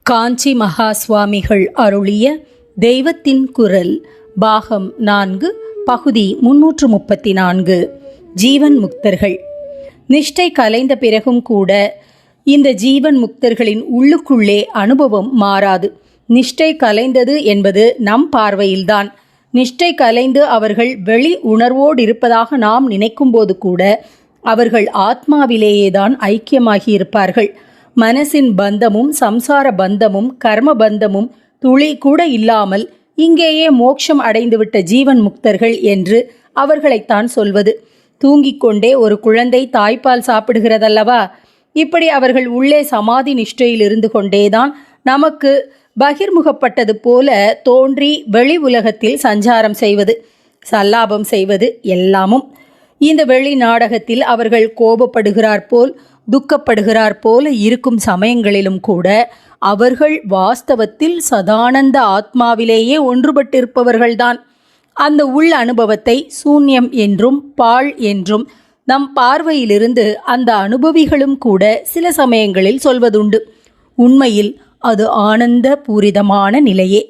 காஞ்சி மகா சுவாமிகள் அருளிய தெய்வத்தின் குரல் பாகம் 4 பகுதி 334 ஜீவன் முக்தர்கள். நிஷ்டை கலைந்த பிறகும் கூட இந்த ஜீவன் முக்தர்களின் உள்ளுக்குள்ளே அனுபவம் மாறாது. நிஷ்டை கலைந்தது என்பது நம் பார்வையில்தான். நிஷ்டை கலைந்து அவர்கள் வெளி உணர்வோடு இருப்பதாக நாம் நினைக்கும்போது கூட அவர்கள் ஆத்மாவிலேயேதான் ஐக்கியமாகி இருப்பார்கள். மனசின் பந்தமும் சம்சார பந்தமும் கர்ம பந்தமும் துளி கூட இல்லாமல் இங்கேயே மோட்சம் அடைந்துவிட்ட ஜீவன் முக்தர்கள் என்று அவர்களைத்தான் சொல்வது. தூங்கிக் கொண்டே ஒரு குழந்தை தாய்ப்பால் சாப்பிடுகிறதல்லவா, இப்படி அவர்கள் உள்ளே சமாதி நிஷ்டையில் இருந்து கொண்டேதான் நமக்கு பகிர்முகப்பட்டது போல தோன்றி வெளி உலகத்தில் சஞ்சாரம் செய்வது, சல்லாபம் செய்வது எல்லாமும். இந்த வெளி நாடகத்தில் அவர்கள் கோபப்படுகிறார் போல் துக்கப்படுகிறார் போல இருக்கும் சமயங்களிலும் கூட அவர்கள் வாஸ்தவத்தில் சதானந்த ஆத்மாவிலேயே ஒன்றுபட்டிருப்பவர்கள்தான். அந்த உள் அனுபவத்தை சூன்யம் என்றும் பாழ் என்றும் நம் பார்வையிலிருந்து அந்த அனுபவிகளும் கூட சில சமயங்களில் சொல்வதுண்டு. உண்மையில் அது ஆனந்த பூரிதமான நிலையே.